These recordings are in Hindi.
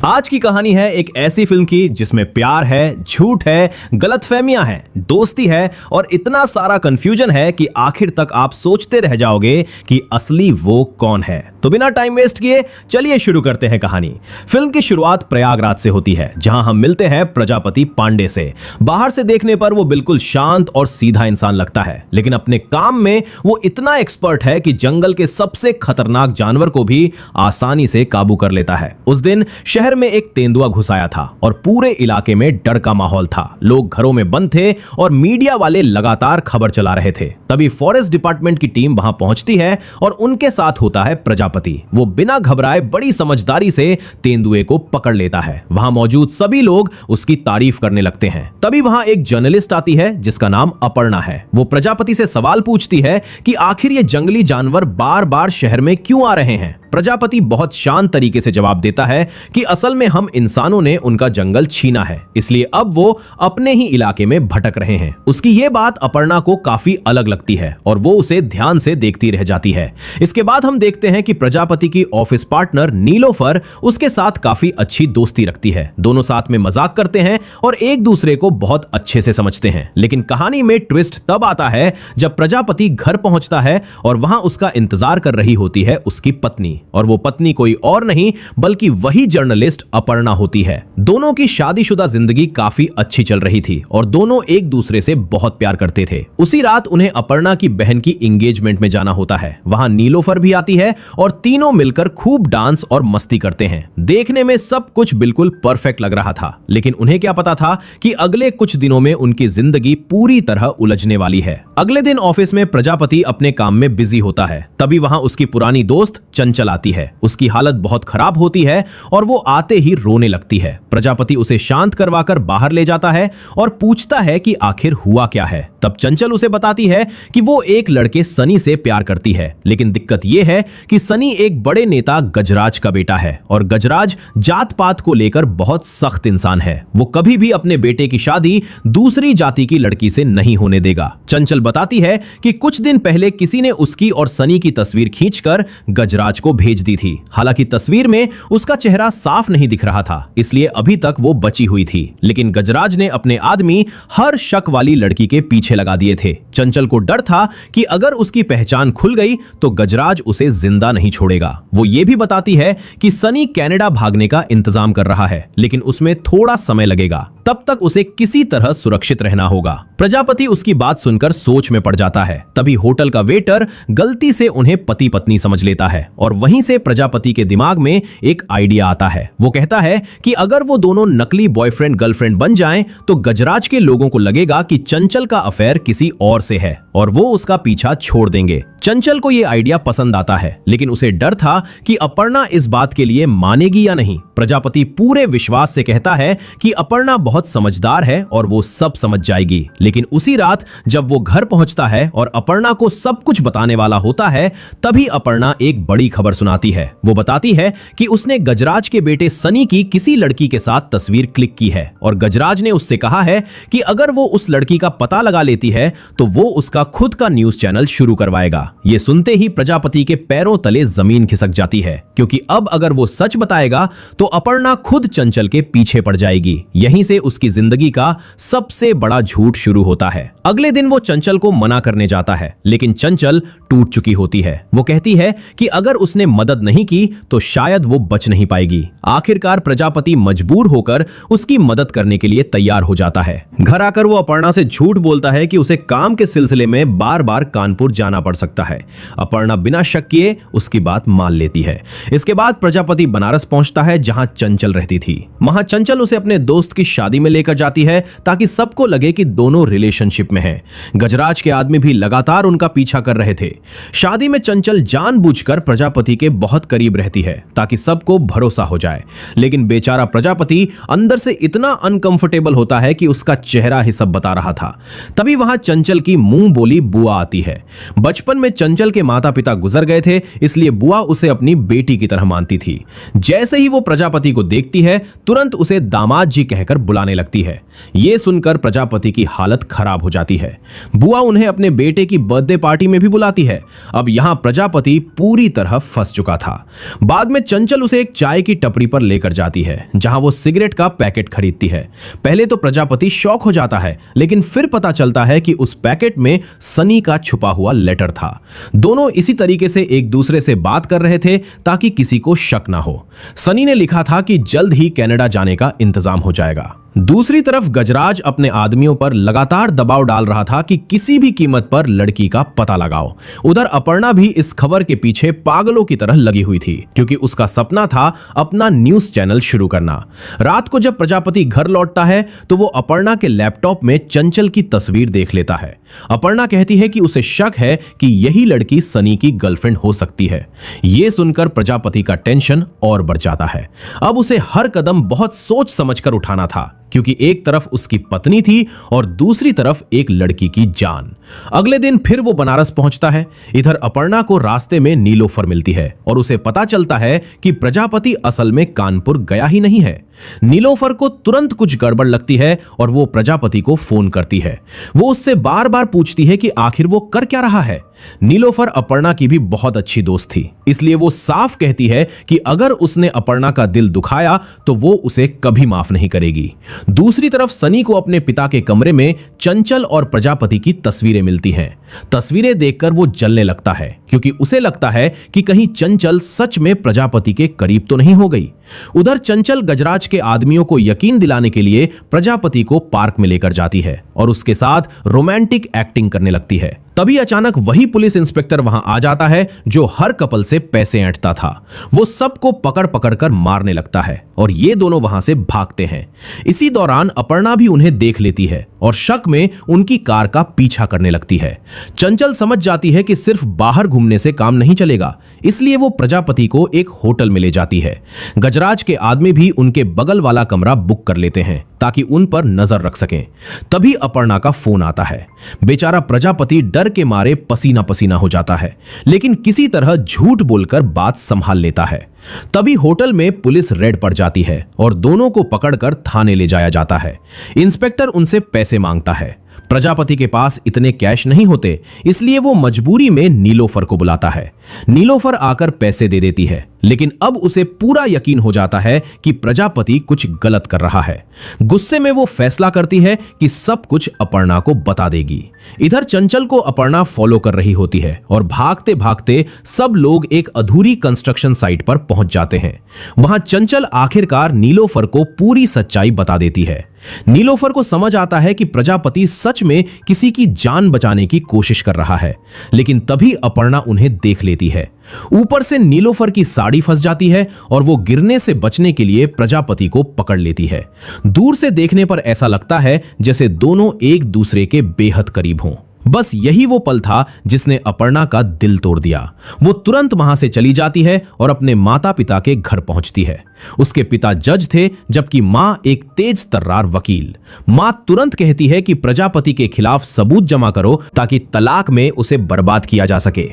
आज की कहानी है एक ऐसी फिल्म की जिसमें प्यार है, झूठ है, गलतफहमियां हैं, दोस्ती है और इतना सारा कंफ्यूजन है कि आखिर तक आप सोचते रह जाओगे कि असली वो कौन है। तो बिना टाइम वेस्ट किए चलिए शुरू करते हैं कहानी। फिल्म की शुरुआत प्रयागराज से होती है, जहां हम मिलते हैं प्रजापति पांडे से। बाहर से देखने पर वो बिल्कुल शांत और सीधा इंसान लगता है, लेकिन अपने काम में वो इतना एक्सपर्ट है कि जंगल के सबसे खतरनाक जानवर को भी आसानी से काबू कर लेता है। उस दिन शहर में एक तेंदुआ घुस आया था और पूरे इलाके में डर का माहौल था। लोग घरों में बंद थे और मीडिया वाले लगातार खबर चला रहे थे। तभी फॉरेस्ट डिपार्टमेंट की टीम वहां पहुंचती है और उनके साथ होता है प्रजापति। वो बिना घबराए बड़ी समझदारी से तेंदुए को पकड़ लेता है। वहां मौजूद सभी लोग उसकी तारीफ करने लगते हैं। तभी वहां एक जर्नलिस्ट आती है जिसका नाम अपर्णा है। वो प्रजापति से सवाल पूछती है कि आखिर ये जंगली जानवर बार बार शहर में क्यों आ रहे हैं। प्रजापति बहुत शांत तरीके से जवाब देता है कि असल में हम इंसानों ने उनका जंगल छीना है, इसलिए अब वो अपने ही इलाके में भटक रहे हैं। उसकी ये बात अपर्णा को काफी अलग लगती है और वो उसे ध्यान से देखती रह जाती है। इसके बाद हम देखते हैं कि प्रजापति की ऑफिस पार्टनर नीलोफर उसके साथ काफी अच्छी दोस्ती रखती है। दोनों साथ में मजाक करते हैं और एक दूसरे को बहुत अच्छे से समझते हैं। लेकिन कहानी में ट्विस्ट तब आता है जब प्रजापति घर पहुंचता है और वहां उसका इंतजार कर रही होती है उसकी पत्नी, और वो पत्नी कोई और नहीं बल्कि वही जर्नलिस्ट अपर्णा होती है। दोनों की शादीशुदा जिंदगी काफी अच्छी चल रही थी और दोनों एक दूसरे से बहुत प्यार करते थे। उसी रात उन्हें अपर्णा की बहन की एंगेजमेंट में जाना होता है। वहां नीलोफर भी आती है और तीनों मिलकर खूब डांस और मस्ती करते हैं। देखने में सब कुछ बिल्कुल परफेक्ट लग रहा था, लेकिन उन्हें क्या पता था कि अगले कुछ दिनों में उनकी जिंदगी पूरी तरह उलझने वाली है। अगले दिन ऑफिस में प्रजापति अपने काम में बिजी होता है। तभी वहां उसकी पुरानी दोस्त चंचल आती है। उसकी हालत बहुत खराब होती है और वो आते ही रोने लगती है। प्रजापति उसे शांत करवाकर बाहर ले जाता है और पूछता है कि आखिर हुआ क्या है। तब चंचल उसे बताती है कि वो एक लड़के सनी से प्यार करती है, लेकिन दिक्कत ये है कि सनी एक बड़े नेता गजराज का बेटा है और गजराज जात पात को लेकर बहुत सख्त इंसान है। वो कभी भी अपने बेटे की शादी दूसरी जाति की लड़की से नहीं होने देगा। चंचल बताती है कि कुछ दिन पहले किसी ने उसकी और सनी की तस्वीर खींचकर गजराज को भेज दी थी। हालांकि तस्वीर में उसका चेहरा साफ नहीं दिख रहा था, इसलिए अभी तक वो बची हुई थी। लेकिन गजराज ने अपने आदमी हर शक वाली लड़की के पीछे लगा दिए थे। चंचल को डर था कि अगर उसकी पहचान खुल गई तो गजराज उसे जिंदा नहीं छोड़ेगा। वो ये भी बताती है कि सनी कनाडा भागने का इंतजाम कर रहा है, लेकिन उसमें थोड़ा समय लगेगा। तब तक उसे किसी तरह सुरक्षित रहना होगा। प्रजापति उसकी बात सुनकर सोच में पड़ जाता है। तभी होटल का वेटर गलती से उन्हें पति पत्नी समझ लेता है और वहीं से प्रजापति के दिमाग में एक आइडिया आता है। वो कहता है कि अगर वो दोनों नकली बॉयफ्रेंड गर्लफ्रेंड बन जाएं तो गजराज के लोगों को लगेगा कि चंचल का अफेयर किसी और से है और वो उसका पीछा छोड़ देंगे। चंचल को ये आइडिया पसंद आता है, लेकिन उसे डर था कि अपर्णा इस बात के लिए मानेगी या नहीं। प्रजापति पूरे विश्वास से कहता है कि अपर्णा बहुत समझदार है और वो सब समझ जाएगी। लेकिन उसी रात जब वो घर पहुंचता है और अपर्णा को सब कुछ बताने वाला होता है, तभी अपर्णा एक बड़ी खबर सुनाती है। वो बताती है कि उसने गजराज के बेटे सनी की किसी लड़की के साथ तस्वीर क्लिक की है और गजराज ने उससे कहा है कि अगर वो उस लड़की का पता लगा लेती है तो वो उसका खुद का न्यूज चैनल शुरू करवाएगा। ये सुनते ही प्रजापति के पैरों तले जमीन खिसक जाती है, क्योंकि अब अगर वो सच बताएगा तो अपर्णा खुद चंचल के पीछे पड़ जाएगी। यहीं से उसकी जिंदगी का सबसे बड़ा झूठ शुरू होता है। अगले दिन वो चंचल को मना करने जाता है, लेकिन चंचल टूट चुकी होती है। वो कहती है कि अगर उसने मदद नहीं की तो शायद वो बच नहीं पाएगी। आखिरकार प्रजापति मजबूर होकर उसकी मदद करने के लिए तैयार हो जाता है। घर आकर वो अपर्णा से झूठ बोलता है कि उसे काम के सिलसिले में बार बार कानपुर जाना पड़ सकता है। अपर्णा बिना शक किए उसकी बात मान लेती है। इसके बाद प्रजापति बनारस पहुंचता है, जहां चंचल रहती थी। वहां चंचल उसे अपने दोस्त की शादी में लेकर जाती है ताकि सबको लगे कि दोनों रिलेशनशिप में हैं। गजराज के आदमी भी लगातार उनका पीछा कर रहे थे। शादी में चंचल जानबूझकर प्रजापति के बहुत करीब रहती है ताकि सबको भरोसा हो जाए, लेकिन बेचारा प्रजापति अंदर से इतना अनकंफर्टेबल होता है कि उसका चेहरा ही सब बता रहा था। तभी वहां चंचल की मुंह बोली बुआ आती है। बचपन में चंचल के माता पिता गुजर गए थे, इसलिए बुआ उसे अपनी बेटी की तरह मानती थी। जैसे ही वो प्रजापति को देखती है तुरंत उसे दामाद जी कहकर बुलाने लगती है। यह सुनकर प्रजापति की हालत खराब हो जाती है। बुआ उन्हें अपने बेटे की बर्थडे पार्टी में भी बुलाती है। अब यहां प्रजापति पूरी तरह फंस चुका था। बाद में चंचल उसे एक चाय की टपरी पर लेकर जाती है जहां वो सिगरेट का पैकेट खरीदती है। पहले तो प्रजापति शॉक हो जाता है, लेकिन फिर पता चलता है कि उस पैकेट में सनी का छुपा हुआ लेटर था। दोनों इसी तरीके से एक दूसरे से बात कर रहे थे ताकि किसी को शक ना हो। सनी ने लिखा था कि जल्द ही कनाडा जाने का इंतजाम हो जाएगा। दूसरी तरफ गजराज अपने आदमियों पर लगातार दबाव डाल रहा था कि किसी भी कीमत पर लड़की का पता लगाओ। उधर अपर्णा भी इस खबर के पीछे पागलों की तरह लगी हुई थी, क्योंकि उसका सपना था अपना न्यूज चैनल शुरू करना। रात को जब प्रजापति घर लौटता है तो वो अपर्णा के लैपटॉप में चंचल की तस्वीर देख लेता है। अपर्णा कहती है कि उसे शक है कि यही लड़की सनी की गर्लफ्रेंड हो सकती है। यह सुनकर प्रजापति का टेंशन और बढ़ जाता है। अब उसे हर कदम बहुत सोच समझकर उठाना था, क्योंकि एक तरफ उसकी पत्नी थी और दूसरी तरफ एक लड़की की जान। अगले दिन फिर वो बनारस पहुंचता है। इधर अपर्णा को रास्ते में नीलोफर मिलती है और उसे पता चलता है कि प्रजापति असल में कानपुर गया ही नहीं है। नीलोफर को तुरंत कुछ गड़बड़ लगती है और वो प्रजापति को फोन करती है। वो उससे बार बार पूछती है कि आखिर वो कर क्या रहा है। नीलोफर अपर्णा की भी बहुत अच्छी दोस्त थी, इसलिए वो साफ कहती है कि अगर उसने अपर्णा का दिल दुखाया तो वो उसे कभी माफ नहीं करेगी। दूसरी तरफ सनी को अपने पिता के कमरे में चंचल और प्रजापति की तस्वीरें मिलती हैं। तस्वीरें देखकर वो जलने लगता है, क्योंकि उसे लगता है कि कहीं चंचल सच में प्रजापति के करीब तो नहीं हो गई। उधर चंचल गजराज के आदमियों को यकीन दिलाने के लिए प्रजापति को पार्क में लेकर जाती है और उसके साथ रोमांटिक एक्टिंग करने लगती है। तभी अचानक वही पुलिस इंस्पेक्टर वहां आ जाता है जो हर कपल से पैसे ऐंठता था। वो सबको पकड़ पकड़ कर मारने लगता है और ये दोनों वहां से भागते हैं। इसी दौरान अपर्णा भी उन्हें देख लेती है और शक में उनकी कार का पीछा करने लगती है। चंचल समझ जाती है कि सिर्फ बाहर घूमने से काम नहीं चलेगा, इसलिए वो प्रजापति को एक होटल में ले जाती है। गजराज के आदमी भी उनके बगल वाला कमरा बुक कर लेते हैं ताकि उन पर नजर रख सकें। तभी अपर्णा का फोन आता है। बेचारा प्रजापति डर के मारे पसीना पसीना हो जाता है, लेकिन किसी तरह झूठ बोलकर बात संभाल लेता है। तभी होटल में पुलिस रेड पड़ जाती है और दोनों को पकड़कर थाने ले जाया जाता है। इंस्पेक्टर उनसे पैसे मांगता है। प्रजापति के पास इतने कैश नहीं होते, इसलिए वो मजबूरी में नीलोफर को बुलाता है। नीलोफर आकर पैसे दे देती है, लेकिन अब उसे पूरा यकीन हो जाता है कि प्रजापति कुछ गलत कर रहा है। गुस्से में वो फैसला करती है कि सब कुछ अपर्णा को बता देगी। इधर चंचल को अपर्णा फॉलो कर रही होती है और भागते भागते सब लोग एक अधूरी कंस्ट्रक्शन साइट पर पहुंच जाते हैं। वहां चंचल आखिरकार नीलोफर को पूरी सच्चाई बता देती है। नीलोफर को समझ आता है कि प्रजापति सच में किसी की जान बचाने की कोशिश कर रहा है, लेकिन तभी अपर्णा उन्हें देख लेती है। ऊपर से नीलोफर की साड़ी फंस जाती है और वो गिरने से बचने के लिए प्रजापति को पकड़ लेती है। दूर से देखने पर ऐसा लगता है जैसे दोनों एक दूसरे के बेहद करीब हों। बस यही वो पल था जिसने अपर्णा का दिल तोड़ दिया। वो तुरंत वहां से चली जाती है और अपने माता पिता के घर पहुंचती है। उसके पिता जज थे, जबकि मां एक तेज तर्रार वकील। मां तुरंत कहती है कि प्रजापति के खिलाफ सबूत जमा करो ताकि तलाक में उसे बर्बाद किया जा सके।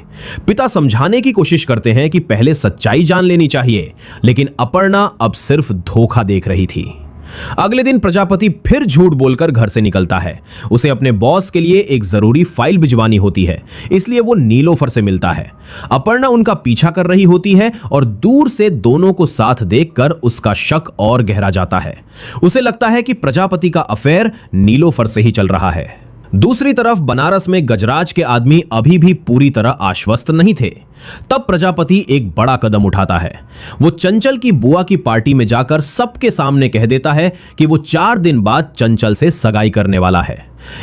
पिता समझाने की कोशिश करते हैं कि पहले सच्चाई जान लेनी चाहिए, लेकिन अपर्णा अब सिर्फ धोखा देख रही थी। अगले दिन प्रजापति फिर झूठ बोलकर घर से निकलता है। उसे अपने बॉस के लिए एक जरूरी फाइल भिजवानी होती है, इसलिए वो नीलोफर से मिलता है। अपर्णा उनका पीछा कर रही होती है और दूर से दोनों को साथ देखकर उसका शक और गहरा जाता है। उसे लगता है कि प्रजापति का अफेयर नीलोफर से ही चल रहा है। दूसरी तरफ बनारस में गजराज के आदमी अभी भी पूरी तरह आश्वस्त नहीं थे। तब प्रजापति एक बड़ा कदम उठाता है। वो चंचल की बुआ की पार्टी में जाकर सबके सामने कह देता है कि वो 4 दिन बाद चंचल से सगाई करने वाला है।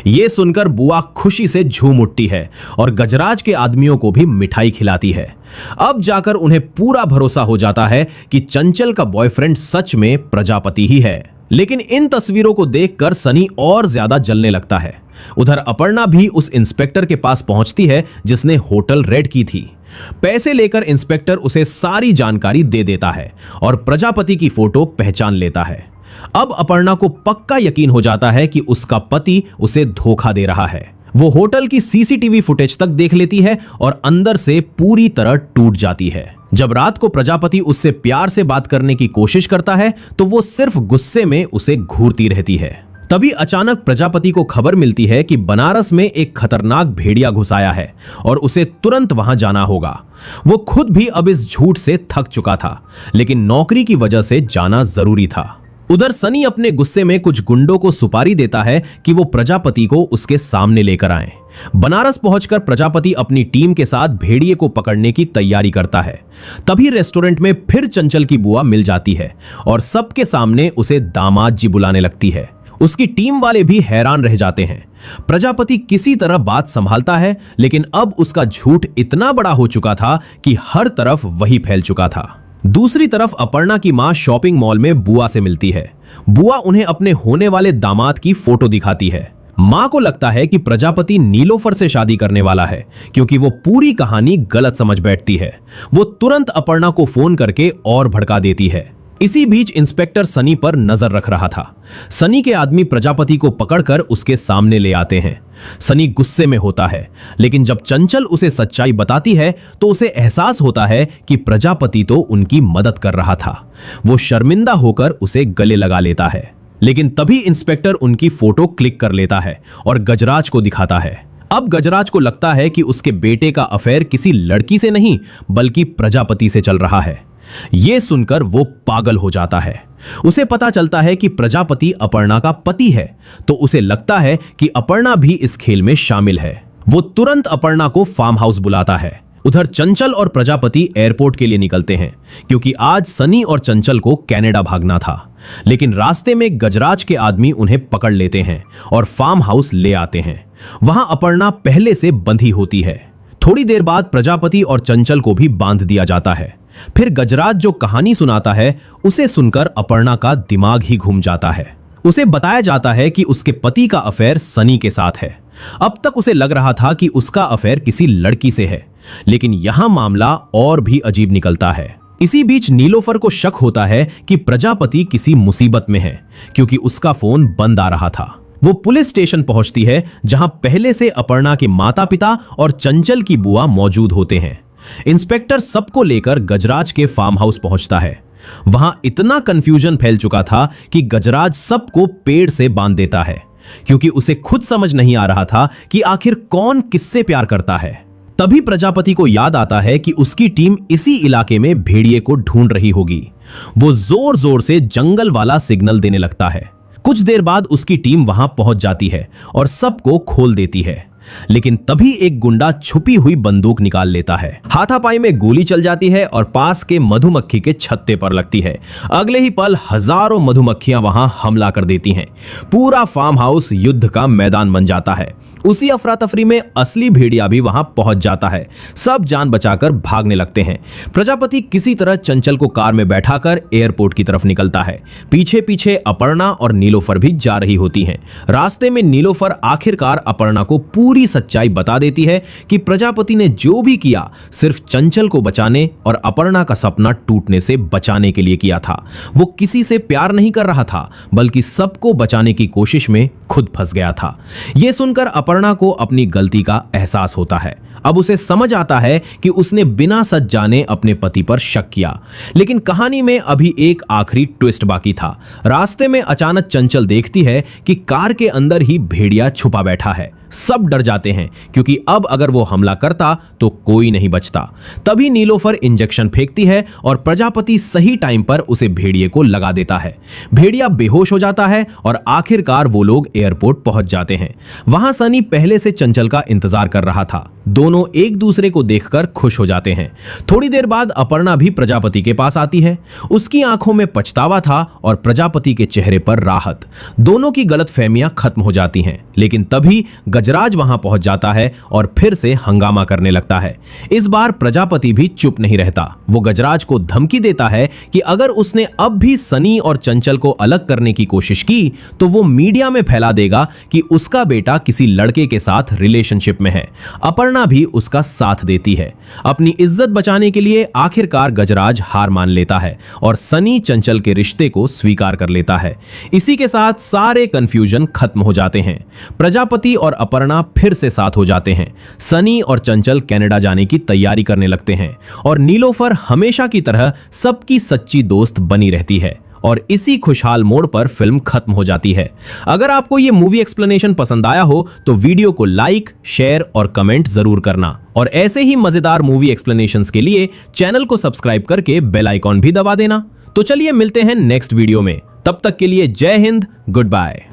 ये सुनकर बुआ खुशी से झूम उठती है और गजराज के आदमियों को भी मिठाई खिलाती है। अब जाकर उन्हें पूरा भरोसा हो जाता है कि चंचल का बॉयफ्रेंड सच में प्रजापति ही है। लेकिन इन तस्वीरों को देखकर सनी और ज्यादा जलने लगता है। उधर अपर्णा भी उस इंस्पेक्टर के पास पहुंचती है जिसने होटल रेड की थी। पैसे लेकर इंस्पेक्टर उसे सारी जानकारी दे देता है और प्रजापति की फोटो पहचान लेता है। अब अपर्णा को पक्का यकीन हो जाता है कि उसका पति उसे धोखा दे रहा है। वो होटल की सीसीटीवी फुटेज तक देख लेती है और अंदर से पूरी तरह टूट जाती है। जब रात को प्रजापति उससे प्यार से बात करने की कोशिश करता है तो वो सिर्फ गुस्से में उसे घूरती रहती है। तभी अचानक प्रजापति को खबर मिलती है कि बनारस में एक खतरनाक भेड़िया घुस आया है और उसे तुरंत वहां जाना होगा। वो खुद भी अब इस झूठ से थक चुका था, लेकिन नौकरी की वजह से जाना जरूरी था। उधर सनी अपने गुस्से में कुछ गुंडों को सुपारी देता है कि वो प्रजापति को उसके सामने लेकर आएं। बनारस पहुंचकर प्रजापति अपनी टीम के साथ भेड़िए को पकड़ने की तैयारी करता है। तभी रेस्टोरेंट में फिर चंचल की बुआ मिल जाती है और सबके सामने उसे दामाद जी बुलाने लगती है। उसकी टीम वाले भी हैरान रह जाते हैं। प्रजापति किसी तरह बात संभालता है, लेकिन अब उसका झूठ इतना बड़ा हो चुका था कि हर तरफ वही फैल चुका था। दूसरी तरफ अपर्णा की मां शॉपिंग मॉल में बुआ से मिलती है। बुआ उन्हें अपने होने वाले दामाद की फोटो दिखाती है। मां को लगता है कि प्रजापति नीलोफर से शादी करने वाला है, क्योंकि वो पूरी कहानी गलत समझ बैठती है। वो तुरंत अपर्णा को फोन करके और भड़का देती है। इसी बीच इंस्पेक्टर सनी पर नजर रख रहा था। सनी के आदमी प्रजापति को पकड़कर उसके सामने ले आते हैं। सनी गुस्से में होता है, लेकिन जब चंचल उसे सच्चाई बताती है तो उसे एहसास होता है कि प्रजापति तो उनकी मदद कर रहा था। वो शर्मिंदा होकर उसे गले लगा लेता है, लेकिन तभी इंस्पेक्टर उनकी फोटो क्लिक कर लेता है और गजराज को दिखाता है। अब गजराज को लगता है कि उसके बेटे का अफेयर किसी लड़की से नहीं बल्कि प्रजापति से चल रहा है। यह सुनकर वो पागल हो जाता है। उसे पता चलता है कि प्रजापति अपर्णा का पति है, तो उसे लगता है कि अपर्णा भी इस खेल में शामिल है। वो तुरंत अपर्णा को फार्म हाउस बुलाता है। उधर चंचल और प्रजापति एयरपोर्ट के लिए निकलते हैं, क्योंकि आज सनी और चंचल को कनाडा भागना था। लेकिन रास्ते में गजराज के आदमी उन्हें पकड़ लेते हैं और फार्म हाउस ले आते हैं। वहां अपर्णा पहले से बंधी होती है। थोड़ी देर बाद प्रजापति और चंचल को भी बांध दिया जाता है। फिर गजराज जो कहानी सुनाता है उसे सुनकर अपर्णा का दिमाग ही घूम जाता है। उसे बताया जाता है कि उसके पति का अफेयर सनी के साथ है। अब तक उसे लग रहा था कि उसका अफेयर किसी लड़की से है, लेकिन यहां मामला और भी अजीब निकलता है। इसी बीच नीलोफर को शक होता है कि प्रजापति किसी मुसीबत में है, क्योंकि उसका फोन बंद आ रहा था। वो पुलिस स्टेशन पहुंचती है, जहां पहले से अपर्णा के माता पिता और चंचल की बुआ मौजूद होते हैं। इंस्पेक्टर सबको लेकर गजराज के फार्म हाउस पहुंचता है। वहां इतना कंफ्यूजन फैल चुका था कि गजराज सबको पेड़ से बांध देता है, क्योंकि उसे खुद समझ नहीं आ रहा था कि आखिर कौन किससे प्यार करता है। तभी प्रजापति को याद आता है कि उसकी टीम इसी इलाके में भेड़िए को ढूंढ रही होगी। वो जोर जोर से जंगल वाला सिग्नल देने लगता है। कुछ देर बाद उसकी टीम वहां पहुंच जाती है और सबको खोल देती है, लेकिन तभी एक गुंडा छुपी हुई बंदूक निकाल लेता है। हाथापाई में गोली चल जाती है और पास के मधुमक्खी के छत्ते पर लगती है। अगले ही पल हजारों मधुमक्खियां वहां हमला कर देती हैं। पूरा फार्म हाउस युद्ध का मैदान बन जाता है। उसी अफरा तफरी में असली भेड़िया भी वहां पहुंच जाता है। सब जान बचाकर भागने लगते हैं। प्रजापति किसी तरह चंचल को कार में बैठाकर एयरपोर्ट की तरफ निकलता है। पीछे पीछे अपर्णा और नीलोफर भी जा रही होती हैं। रास्ते में नीलोफर आखिरकार अपर्णा को पूरी सच्चाई बता देती है कि प्रजापति ने जो भी किया सिर्फ चंचल को बचाने और अपर्णा का सपना टूटने से बचाने के लिए किया था। वो किसी से प्यार नहीं कर रहा था, बल्कि सबको बचाने की कोशिश में खुद फंस गया था। यह सुनकर अपर्णा को अपनी गलती का एहसास होता है। अब उसे समझ आता है कि उसने बिना सच जाने अपने पति पर शक किया। लेकिन कहानी में अभी एक आखिरी ट्विस्ट बाकी था। रास्ते में अचानक चंचल देखती है कि कार के अंदर ही भेड़िया छुपा बैठा है। सब डर जाते हैं, क्योंकि अब अगर वो हमला करता तो कोई नहीं बचता। तभी नीलोफर इंजेक्शन फेंकती है और प्रजापति सही टाइम पर उसे भेड़िए को लगा देता है। भेड़िया बेहोश हो जाता है और आखिरकार वो लोग एयरपोर्ट पहुंच जाते हैं। वहां सनी पहले से चंचल का इंतजार कर रहा था। दोनों एक दूसरे को देखकर खुश हो जाते हैं। थोड़ी देर बाद अपर्णा भी प्रजापति के पास आती है। उसकी आंखों में पछतावा था और प्रजापति के चेहरे पर राहत। दोनों की गलतफहमियां खत्म हो जाती हैं। लेकिन तभी गजराज वहां पहुंच जाता है और फिर से हंगामा करने लगता है। इस बार प्रजापति भी चुप नहीं रहता। वो गजराज को धमकी देता है कि अगर उसने अब भी सनी और चंचल को अलग करने की कोशिश की तो वो मीडिया में फैला देगा कि उसका बेटा किसी लड़के के साथ रिलेशनशिप में है। अपर्णा भी भी उसका साथ देती है। अपनी इज्जत बचाने के लिए आखिरकार गजराज हार मान लेता है और सनी चंचल के रिश्ते को स्वीकार कर लेता है। इसी के साथ सारे कंफ्यूजन खत्म हो जाते हैं। प्रजापति और अपर्णा फिर से साथ हो जाते हैं। सनी और चंचल कनाडा जाने की तैयारी करने लगते हैं और नीलोफर हमेशा की तरह सबकी सच्ची दोस्त बनी रहती है। और इसी खुशहाल मोड़ पर फिल्म खत्म हो जाती है। अगर आपको यह मूवी एक्सप्लेनेशन पसंद आया हो तो वीडियो को लाइक, शेयर और कमेंट जरूर करना। और ऐसे ही मजेदार मूवी एक्सप्लेनेशंस के लिए चैनल को सब्सक्राइब करके बेल आइकॉन भी दबा देना। तो चलिए मिलते हैं नेक्स्ट वीडियो में। तब तक के लिए जय हिंद, गुड बाय।